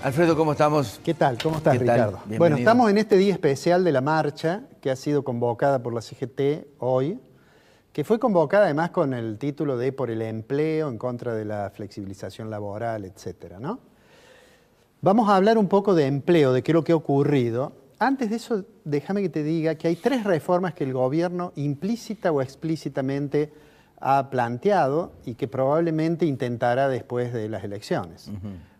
Alfredo, ¿cómo estamos? ¿Qué tal? ¿Cómo estás, ¿Qué tal? Ricardo? Bienvenido. Bueno, estamos en este día especial de la marcha que ha sido convocada por la CGT hoy, que fue convocada además con el título de Por el empleo, en contra de la flexibilización laboral, etcétera, ¿no? Vamos a hablar un poco de empleo, de qué es lo que ha ocurrido. Antes de eso, déjame que te diga que hay 3 reformas que el gobierno implícita o explícitamente ha planteado y que probablemente intentará después de las elecciones.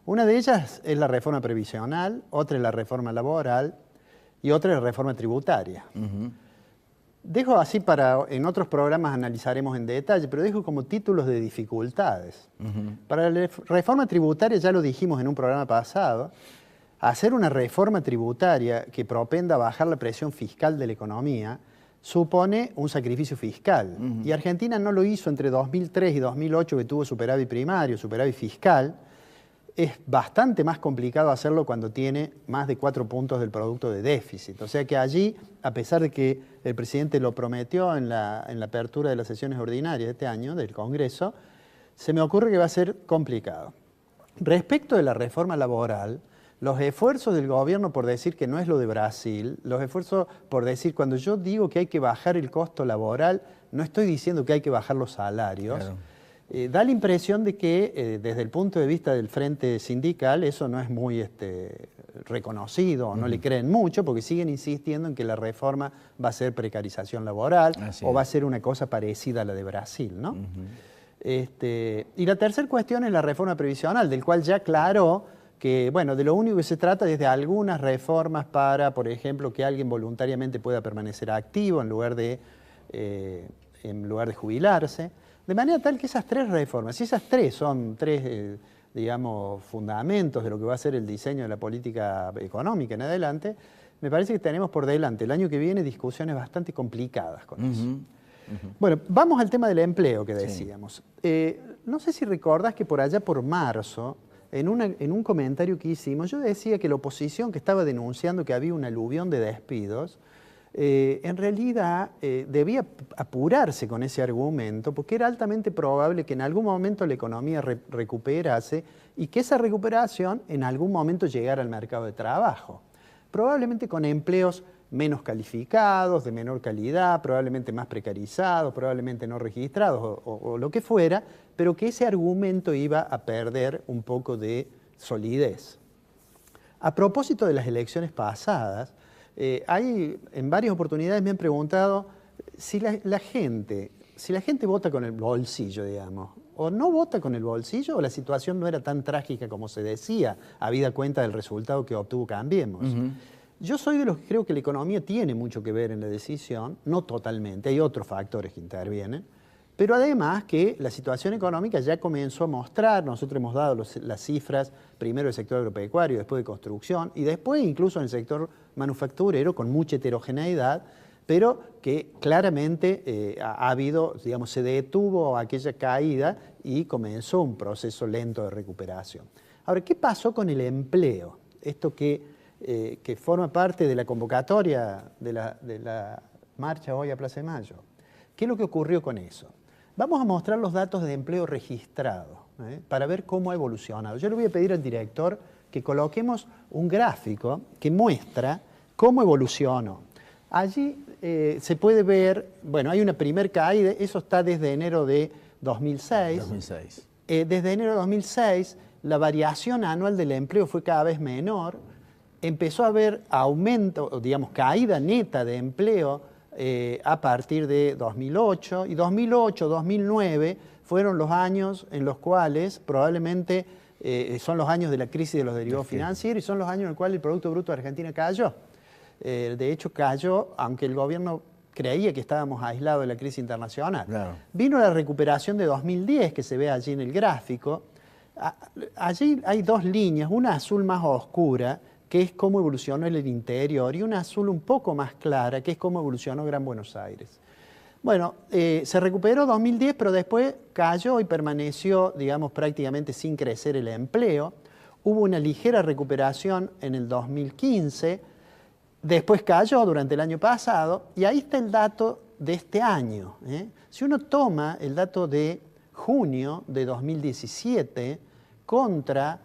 Una de ellas es la reforma previsional, otra es la reforma laboral y otra es la reforma tributaria. Dejo así para, en otros programas analizaremos en detalle, pero dejo como títulos de dificultades. Para la reforma tributaria, ya lo dijimos en un programa pasado, hacer una reforma tributaria que propenda a bajar la presión fiscal de la economía supone un sacrificio fiscal. Y Argentina no lo hizo entre 2003 y 2008, que tuvo superávit primario, superávit fiscal. Es bastante más complicado hacerlo cuando tiene más de 4 puntos del producto de déficit. O sea que allí, a pesar de que el presidente lo prometió en la apertura de las sesiones ordinarias de este año del Congreso, se me ocurre que va a ser complicado. Respecto de la reforma laboral, los esfuerzos del gobierno por decir que no es lo de Brasil, los esfuerzos por decir, cuando yo digo que hay que bajar el costo laboral, no estoy diciendo que hay que bajar los salarios. Claro. Da la impresión de que desde el punto de vista del frente sindical eso no es muy reconocido, no le creen mucho porque siguen insistiendo en que la reforma va a ser precarización laboral o va a ser una cosa parecida a la de Brasil, ¿no? Y la tercera cuestión es la reforma previsional, del cual ya aclaró que, bueno, de lo único que se trata es de algunas reformas para, por ejemplo, que alguien voluntariamente pueda permanecer activo en lugar de jubilarse. De manera tal que esas 3 reformas, si esas 3 son 3, digamos, fundamentos de lo que va a ser el diseño de la política económica en adelante, me parece que tenemos por delante el año que viene discusiones bastante complicadas con eso. Bueno, vamos al tema del empleo que decíamos. No sé si recordás que por allá por marzo, en un comentario que hicimos, yo decía que la oposición que estaba denunciando que había un aluvión de despidos, en realidad debía apurarse con ese argumento porque era altamente probable que en algún momento la economía recuperase y que esa recuperación en algún momento llegara al mercado de trabajo. Probablemente con empleos menos calificados, de menor calidad, probablemente más precarizados, probablemente no registrados o lo que fuera, pero que ese argumento iba a perder un poco de solidez. A propósito de las elecciones pasadas, en varias oportunidades me han preguntado si la gente vota con el bolsillo, digamos, o no vota con el bolsillo, o la situación no era tan trágica como se decía, habida cuenta del resultado que obtuvo Cambiemos. Yo soy de los que creo que la economía tiene mucho que ver en la decisión, no totalmente, hay otros factores que intervienen, pero además que la situación económica ya comenzó a mostrar, nosotros hemos dado las cifras, primero del sector agropecuario, después de construcción, y después incluso en el sector manufacturero, con mucha heterogeneidad, pero que claramente ha habido, digamos, se detuvo aquella caída y comenzó un proceso lento de recuperación. Ahora, ¿qué pasó con el empleo? Esto que forma parte de la convocatoria de la marcha hoy a Plaza de Mayo. ¿Qué es lo que ocurrió con eso? Vamos a mostrar los datos de empleo registrado para ver cómo ha evolucionado. Yo le voy a pedir al director que coloquemos un gráfico que muestra cómo evolucionó. Allí se puede ver, bueno, hay una primer caída, eso está desde enero de 2006. Desde enero de 2006 la variación anual del empleo fue cada vez menor, empezó a haber aumento, digamos, caída neta de empleo a partir de 2008, y 2008, 2009 fueron los años en los cuales probablemente son los años de la crisis de los derivados financieros y son los años en los cuales el Producto Bruto de Argentina cayó. De hecho cayó, aunque el gobierno creía que estábamos aislados de la crisis internacional. Claro. Vino la recuperación de 2010, que se ve allí en el gráfico. Allí hay 2 líneas, una azul más oscura, que es cómo evolucionó el interior, y una azul un poco más clara, que es cómo evolucionó Gran Buenos Aires. Bueno, se recuperó 2010, pero después cayó y permaneció, digamos, prácticamente sin crecer el empleo. Hubo una ligera recuperación en el 2015, después cayó durante el año pasado, y ahí está el dato de este año. Si uno toma el dato de junio de 2017 contra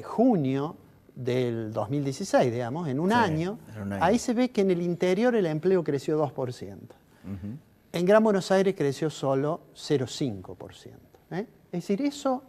junio del 2016, digamos, en un año, ahí se ve que en el interior el empleo creció 2%. En Gran Buenos Aires creció solo 0,5%. Es decir, eso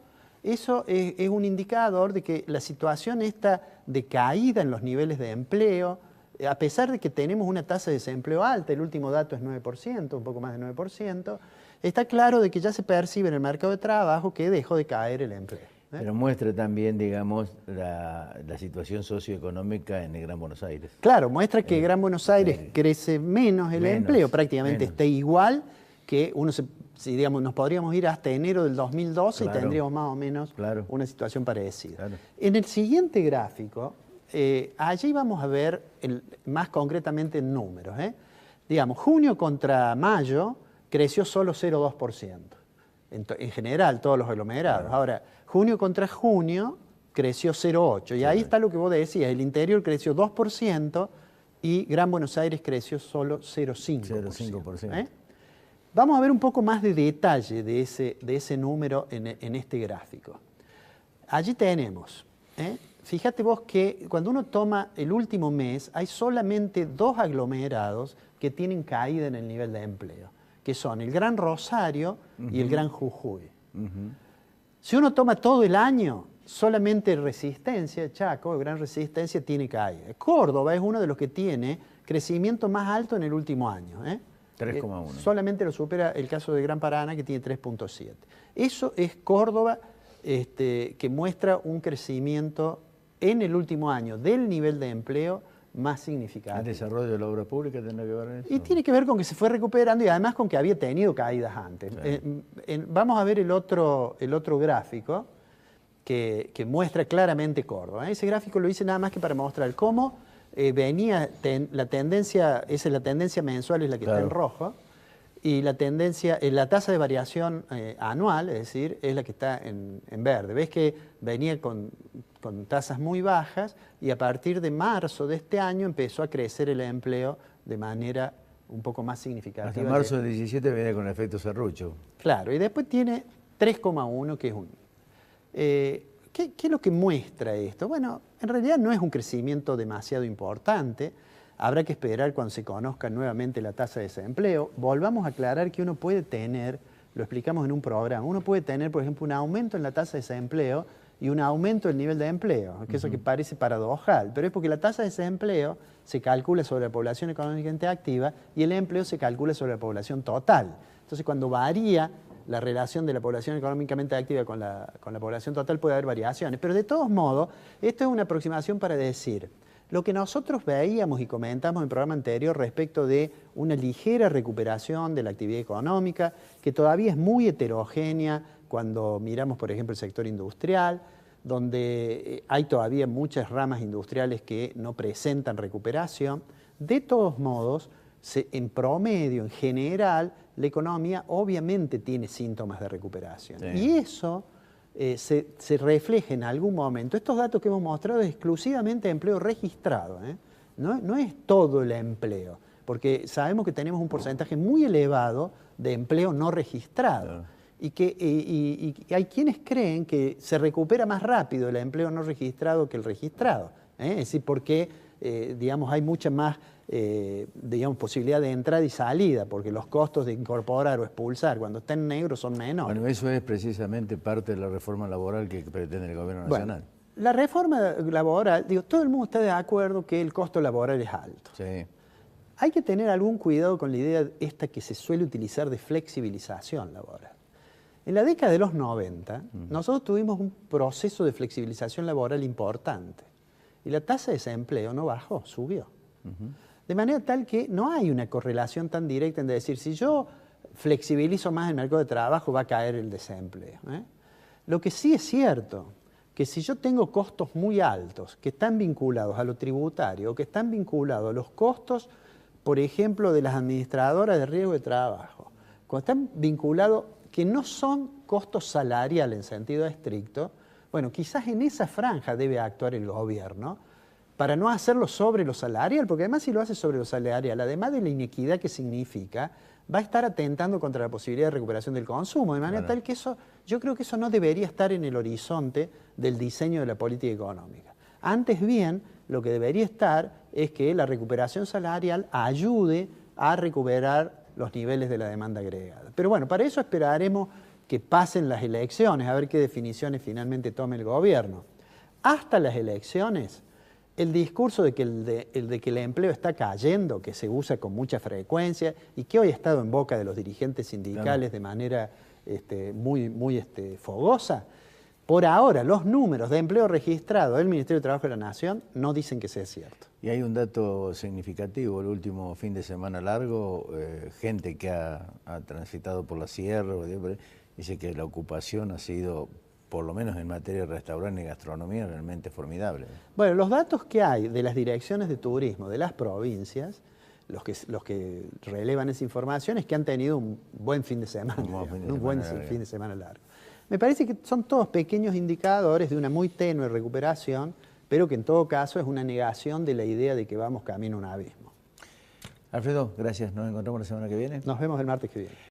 es un indicador de que la situación está de caída en los niveles de empleo, a pesar de que tenemos una tasa de desempleo alta, el último dato es 9%, un poco más de 9%, está claro de que ya se percibe en el mercado de trabajo que dejó de caer el empleo. Pero muestra también, digamos, la situación socioeconómica en el Gran Buenos Aires. Claro, muestra que Gran Buenos Aires crece menos el empleo, prácticamente está igual que si digamos, nos podríamos ir hasta enero del 2012 y tendríamos más o menos una situación parecida. En el siguiente gráfico, allí vamos a ver más concretamente en números. Digamos, junio contra mayo creció solo 0,2%. En general, todos los aglomerados. Ahora, junio contra junio creció 0,8%. Y ahí está lo que vos decías, el interior creció 2% y Gran Buenos Aires creció solo 0,5%. Vamos a ver un poco más de detalle de ese número en este gráfico. Allí tenemos, fíjate vos que cuando uno toma el último mes, hay solamente 2 aglomerados que tienen caída en el nivel de empleo, que son el Gran Rosario y el Gran Jujuy. Si uno toma todo el año, solamente Resistencia, Chaco, Gran Resistencia, tiene caída. Córdoba es uno de los que tiene crecimiento más alto en el último año. 3,1. Solamente lo supera el caso de Gran Paraná, que tiene 3,7. Eso es Córdoba, que muestra un crecimiento en el último año del nivel de empleo más significativo. ¿El desarrollo de la obra pública tendrá que ver en eso? Y tiene que ver con que se fue recuperando y además con que había tenido caídas antes. Vamos a ver el otro gráfico que muestra claramente Córdoba. Ese gráfico lo hice nada más que para mostrar cómo venía la tendencia, esa es la tendencia mensual, es la que está en rojo, y la tendencia, la tasa de variación anual, es decir, es la que está en verde. Ves que venía con tasas muy bajas y a partir de marzo de este año empezó a crecer el empleo de manera un poco más significativa. Hasta marzo del 17 venía con efecto serrucho. Claro, y después tiene 3,1, que es un... ¿Qué es lo que muestra esto? Bueno, en realidad no es un crecimiento demasiado importante. Habrá que esperar cuando se conozca nuevamente la tasa de desempleo. Volvamos a aclarar que uno puede tener, lo explicamos en un programa, uno puede tener, por ejemplo, un aumento en la tasa de desempleo y un aumento del nivel de empleo, que eso que parece paradojal, pero es porque la tasa de desempleo se calcula sobre la población económicamente activa y el empleo se calcula sobre la población total. Entonces, cuando varía la relación de la población económicamente activa con la población total, puede haber variaciones. Pero de todos modos, esto es una aproximación para decir lo que nosotros veíamos y comentamos en el programa anterior respecto de una ligera recuperación de la actividad económica, que todavía es muy heterogénea cuando miramos, por ejemplo, el sector industrial, donde hay todavía muchas ramas industriales que no presentan recuperación. De todos modos, en promedio, en general, la economía obviamente tiene síntomas de recuperación. Sí. Y eso se refleja en algún momento. Estos datos que hemos mostrado es exclusivamente empleo registrado, no es todo el empleo, porque sabemos que tenemos un porcentaje muy elevado de empleo no registrado. Claro. Y hay quienes creen que se recupera más rápido el empleo no registrado que el registrado. Es decir, porque digamos, hay mucha más digamos, posibilidad de entrada y salida, porque los costos de incorporar o expulsar cuando está en negro son menores. Bueno, eso es precisamente parte de la reforma laboral que pretende el gobierno nacional. Bueno, la reforma laboral, digo, todo el mundo está de acuerdo que el costo laboral es alto. Sí. Hay que tener algún cuidado con la idea esta que se suele utilizar de flexibilización laboral. En la década de los 90, nosotros tuvimos un proceso de flexibilización laboral importante y la tasa de desempleo no bajó, subió. De manera tal que no hay una correlación tan directa en decir, si yo flexibilizo más el mercado de trabajo va a caer el desempleo. Lo que sí es cierto, que si yo tengo costos muy altos que están vinculados a lo tributario o que están vinculados a los costos, por ejemplo, de las administradoras de riesgo de trabajo, cuando están vinculados que no son costos salariales en sentido estricto, bueno, quizás en esa franja debe actuar el gobierno para no hacerlo sobre lo salarial, porque además si lo hace sobre lo salarial, además de la inequidad que significa, va a estar atentando contra la posibilidad de recuperación del consumo, de manera tal que eso, yo creo que eso no debería estar en el horizonte del diseño de la política económica. Antes bien, lo que debería estar es que la recuperación salarial ayude a recuperar los niveles de la demanda agregada. Pero bueno, para eso esperaremos que pasen las elecciones, a ver qué definiciones finalmente tome el gobierno. Hasta las elecciones, el discurso de que el empleo está cayendo, que se usa con mucha frecuencia y que hoy ha estado en boca de los dirigentes sindicales de manera muy fogosa, por ahora los números de empleo registrado del Ministerio de Trabajo de la Nación no dicen que sea cierto. Y hay un dato significativo, el último fin de semana largo, gente que ha transitado por la sierra, dice que la ocupación ha sido, por lo menos en materia de restaurante y gastronomía, realmente formidable. Bueno, los datos que hay de las direcciones de turismo de las provincias, los que relevan esa información, es que han tenido un buen fin de semana, un buen fin de semana largo. Me parece que son todos pequeños indicadores de una muy tenue recuperación, pero que en todo caso es una negación de la idea de que vamos camino a un abismo. Alfredo, gracias. Nos encontramos la semana que viene. Nos vemos el martes que viene.